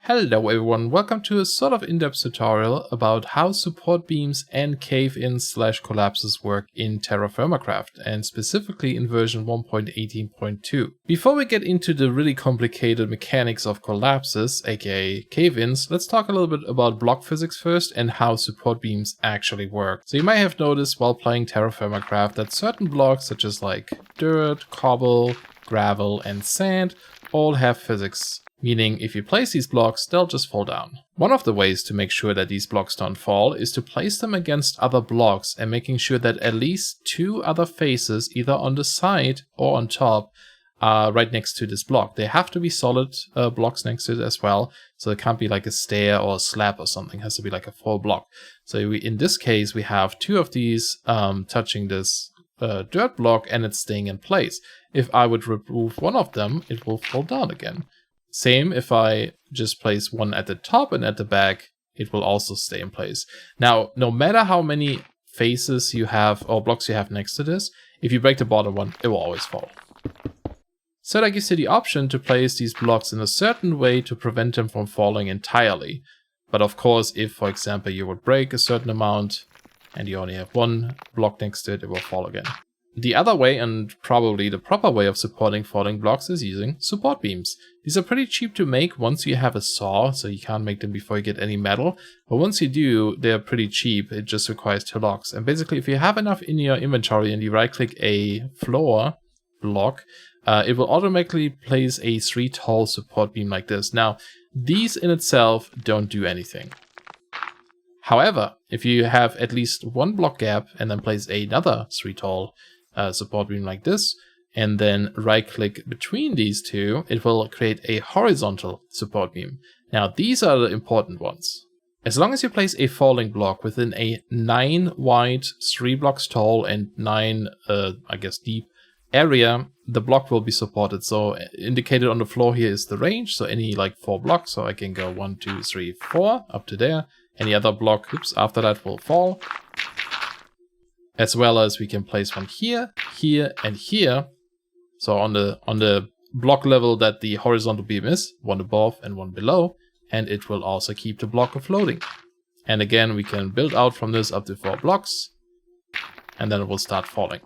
Hello everyone, welcome to a sort of in-depth tutorial about how support beams and cave-ins/collapses work in TerraFirmaCraft, and specifically in version 1.18.2. Before we get into the really complicated mechanics of collapses, aka cave-ins, let's talk a little bit about block physics first and how support beams actually work. So you might have noticed while playing TerraFirmaCraft that certain blocks such as like dirt, cobble, gravel and sand all have physics. Meaning if you place these blocks, they'll just fall down. One of the ways to make sure that these blocks don't fall is to place them against other blocks and making sure that at least two other faces, either on the side or on top, are right next to this block. They have to be solid blocks next to it as well, so it can't be like a stair or a slab or something. It has to be like a full block. So in this case, we have two of these touching this dirt block and it's staying in place. If I would remove one of them, it will fall down again. Same if I just place one at the top and at the back, it will also stay in place. Now, no matter how many faces you have or blocks you have next to this, if you break the bottom one, it will always fall. So that gives you the option to place these blocks in a certain way to prevent them from falling entirely. But of course, if, for example, you would break a certain amount and you only have one block next to it, it will fall again. The other way, and probably the proper way of supporting falling blocks, is using support beams. These are pretty cheap to make once you have a saw, so you can't make them before you get any metal. But once you do, they're pretty cheap. It just requires 2 blocks. And basically, if you have enough in your inventory and you right-click a floor block, it will automatically place a 3 tall support beam like this. Now, these in itself don't do anything. However, if you have at least 1 block gap and then place another 3 tall support beam like this, and then right click between these two, it will create a horizontal support beam. Now these are the important ones. As long as you place a falling block within a 9 wide, 3 blocks tall and 9 I guess deep area, the block will be supported. So indicated on the floor here is the range, so any like 4 blocks, so I can go 1, 2, 3, 4 up to there. Any other block after that will fall. As well as we can place one here, here, and here. So on the block level that the horizontal beam is, one above and one below, and it will also keep the block floating. And again, we can build out from this up to 4 blocks, and then it will start falling.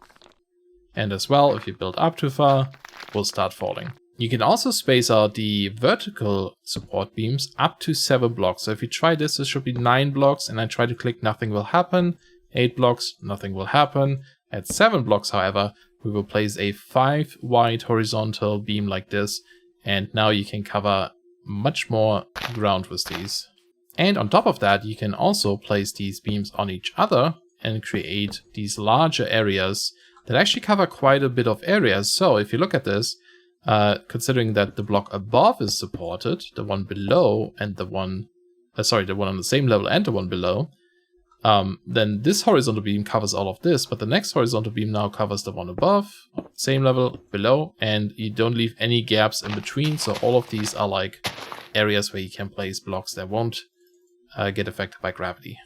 And as well, if you build up too far, it will start falling. You can also space out the vertical support beams up to 7 blocks. So if you try this, this should be 9 blocks, and I try to click, nothing will happen. 8 blocks, nothing will happen. At 7 blocks, however, we will place a 5 wide horizontal beam like this, and now you can cover much more ground with these. And on top of that, you can also place these beams on each other and create these larger areas that actually cover quite a bit of areas. So if you look at this, considering that the block above is supported, the one below and the one on the same level and the one below, then this horizontal beam covers all of this, but the next horizontal beam now covers the one above, same level, below, and you don't leave any gaps in between, so all of these are like areas where you can place blocks that won't get affected by gravity.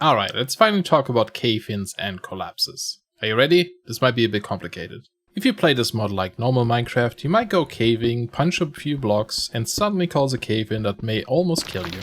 Alright, let's finally talk about cave-ins and collapses. Are you ready? This might be a bit complicated. If you play this mod like normal Minecraft, you might go caving, punch a few blocks, and suddenly cause a cave-in that may almost kill you.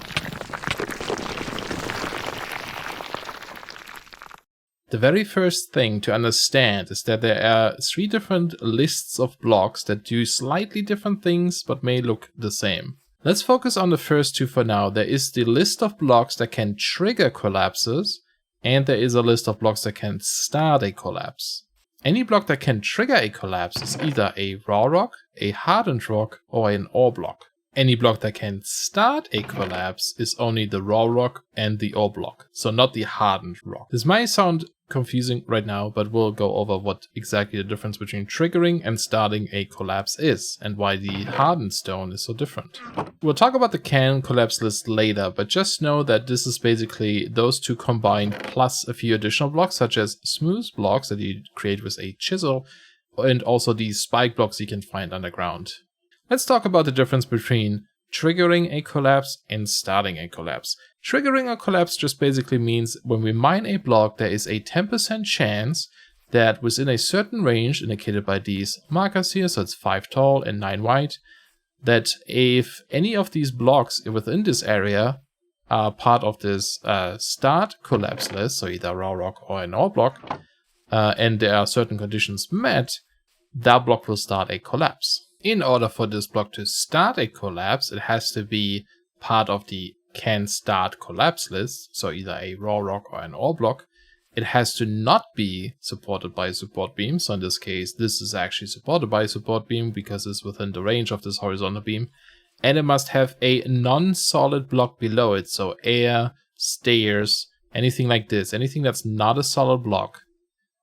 The very first thing to understand is that there are 3 different lists of blocks that do slightly different things but may look the same. Let's focus on the first 2 for now. There is the list of blocks that can trigger collapses, and there is a list of blocks that can start a collapse. Any block that can trigger a collapse is either a raw rock, a hardened rock, or an ore block. Any block that can start a collapse is only the raw rock and the ore block, so not the hardened rock. This might sound confusing right now, but we'll go over what exactly the difference between triggering and starting a collapse is, and why the hardened stone is so different. We'll talk about the can collapse list later, but just know that this is basically those 2 combined plus a few additional blocks, such as smooth blocks that you create with a chisel, and also these spike blocks you can find underground. Let's talk about the difference between triggering a collapse and starting a collapse. Triggering a collapse just basically means when we mine a block, there is a 10% chance that within a certain range indicated by these markers here, so it's 5 tall and 9 wide, that if any of these blocks within this area are part of this start collapse list, so either raw rock or an ore block, and there are certain conditions met, that block will start a collapse. In order for this block to start a collapse, it has to be part of the can start collapse list, so either a raw rock or an ore block. It has to not be supported by a support beam, so in this case this is actually supported by a support beam because it's within the range of this horizontal beam. And it must have a non-solid block below it, so air, stairs, anything like this, anything that's not a solid block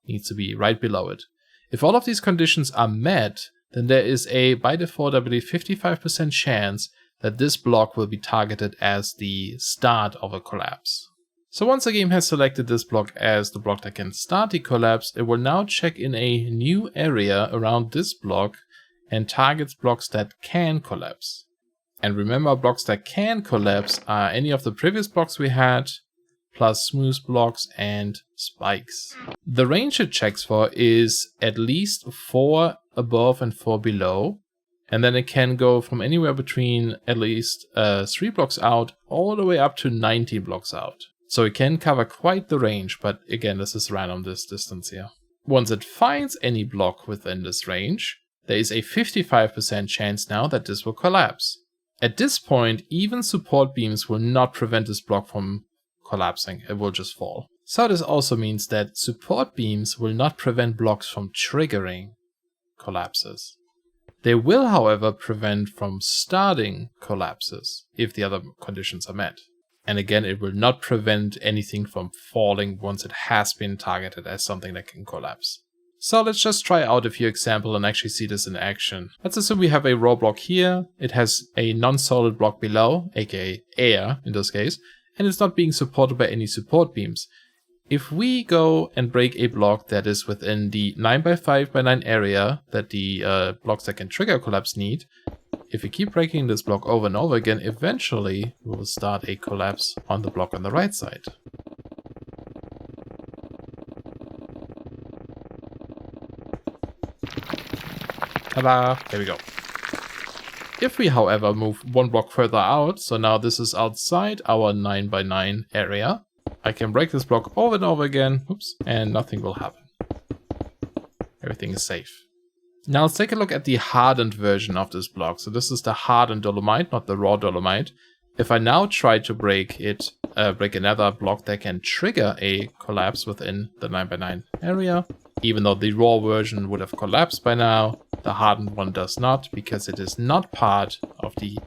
needs to be right below it. If all of these conditions are met, then there is a, by default, I believe 55% chance that this block will be targeted as the start of a collapse. So once the game has selected this block as the block that can start the collapse, it will now check in a new area around this block and targets blocks that can collapse. And remember, blocks that can collapse are any of the previous blocks we had, plus smooth blocks and spikes. The range it checks for is at least 4 above and 4 below, and then it can go from anywhere between at least 3 blocks out all the way up to 90 blocks out. So it can cover quite the range, but again, this is random, this distance here. Once it finds any block within this range, there is a 55% chance now that this will collapse. At this point, even support beams will not prevent this block from collapsing, it will just fall. So this also means that support beams will not prevent blocks from triggering collapses. They will, however, prevent from starting collapses if the other conditions are met. And again, it will not prevent anything from falling once it has been targeted as something that can collapse. So let's just try out a few examples and actually see this in action. Let's assume we have a raw block here. It has a non-solid block below, aka air in this case, and it's not being supported by any support beams. If we go and break a block that is within the 9x5x9 area that the blocks that can trigger collapse need, if we keep breaking this block over and over again, eventually we will start a collapse on the block on the right side. Ta-da! There we go. If we, however, move one block further out, so now this is outside our 9x9 area, I can break this block over and over again, oops, and nothing will happen. Everything is safe. Now let's take a look at the hardened version of this block. So this is the hardened dolomite, not the raw dolomite. If I now try to break it, break another block that can trigger a collapse within the 9x9 area, even though the raw version would have collapsed by now, the hardened one does not, because it is not part of the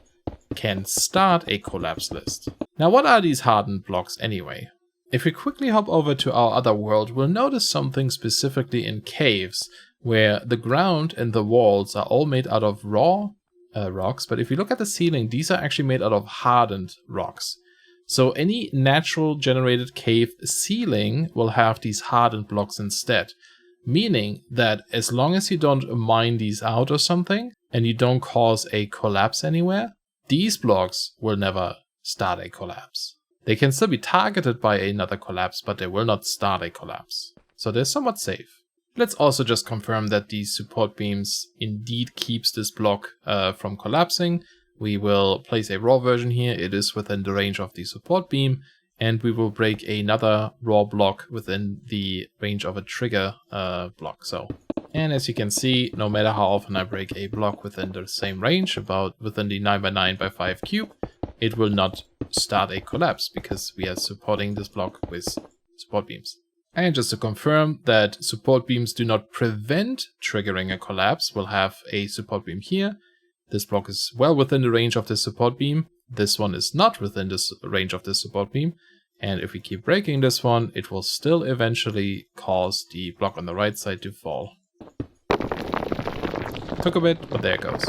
can start a collapse list. Now what are these hardened blocks anyway? If we quickly hop over to our other world, we'll notice something specifically in caves, where the ground and the walls are all made out of raw rocks, but if you look at the ceiling, these are actually made out of hardened rocks. So any natural generated cave ceiling will have these hardened blocks instead, meaning that as long as you don't mine these out or something, and you don't cause a collapse anywhere, these blocks will never start a collapse. They can still be targeted by another collapse, but they will not start a collapse. So they're somewhat safe. Let's also just confirm that the support beams indeed keeps this block from collapsing. We will place a raw version here. It is within the range of the support beam, and we will break another raw block within the range of a trigger block. And as you can see, no matter how often I break a block within the same range, about within the 9x9x5 cube, it will not start a collapse because we are supporting this block with support beams. And just to confirm that support beams do not prevent triggering a collapse, we'll have a support beam here. This block is well within the range of this support beam. This one is not within this range of this support beam. And if we keep breaking this one, it will still eventually cause the block on the right side to fall. Took a bit, but there it goes.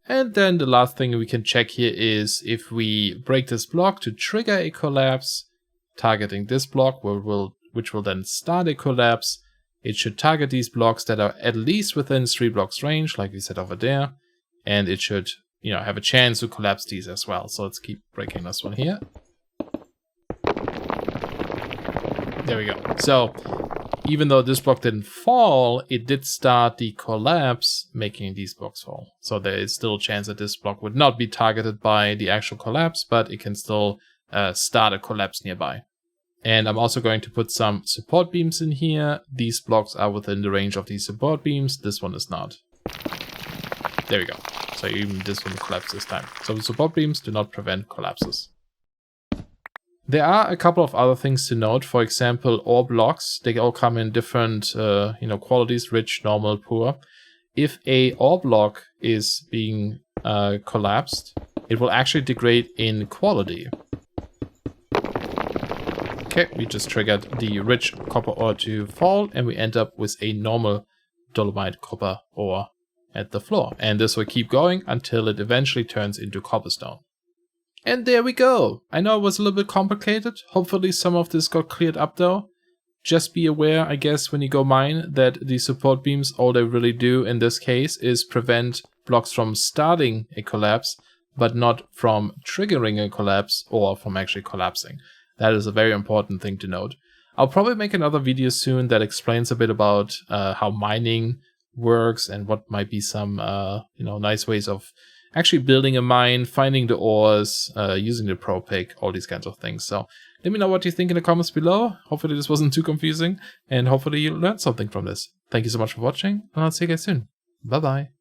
And then the last thing we can check here is if we break this block to trigger a collapse, targeting this block, which will then start a collapse. It should target these blocks that are at least within 3 blocks range, like we said over there, and it should, have a chance to collapse these as well. So let's keep breaking this one here. There we go. So even though this block didn't fall, it did start the collapse, making these blocks fall. So there is still a chance that this block would not be targeted by the actual collapse, but it can still start a collapse nearby. And I'm also going to put some support beams in here. These blocks are within the range of these support beams. This one is not. There we go. So even this one collapsed this time. So the support beams do not prevent collapses. There are a couple of other things to note. For example, ore blocks. They all come in different qualities: rich, normal, poor. If a ore block is being collapsed, it will actually degrade in quality. Okay, we just triggered the rich copper ore to fall, and we end up with a normal dolomite copper ore at the floor. And this will keep going until it eventually turns into cobblestone. And there we go. I know it was a little bit complicated. Hopefully some of this got cleared up though. Just be aware, I guess, when you go mine, that the support beams, all they really do in this case is prevent blocks from starting a collapse, but not from triggering a collapse or from actually collapsing. That is a very important thing to note. I'll probably make another video soon that explains a bit about how mining works and what might be some nice ways of actually building a mine, finding the ores, using the pro pick, all these kinds of things. So let me know what you think in the comments below. Hopefully this wasn't too confusing, and hopefully you learned something from this. Thank you so much for watching, and I'll see you guys soon. Bye bye.